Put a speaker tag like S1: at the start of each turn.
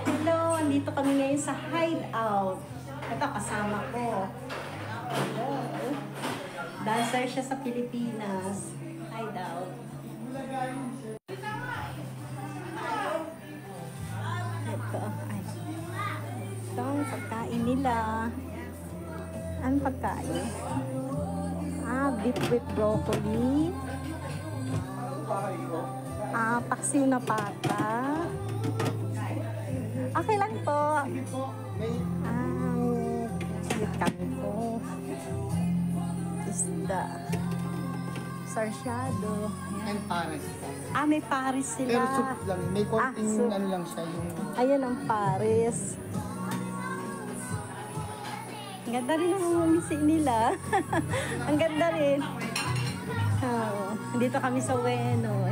S1: Hello, andito kami ngayon sa hideout. Ito, kasama ko. Hello. Dancer siya sa Pilipinas. Hideout. Ito, ay. Ito ang pagkain nila. Anong pagkain? Beef with broccoli. Paksiw na pata. Okay lang po. Cute kanto. Isda. Sarsyado.
S2: And pares.
S1: May pares sila.
S2: Pero soup lang. May konting
S1: soup.
S2: ano lang siya yung...
S1: Ayan ang pares. Ang ganda rin ang umisi nila. Ang ganda rin. Dito kami sa Ueno.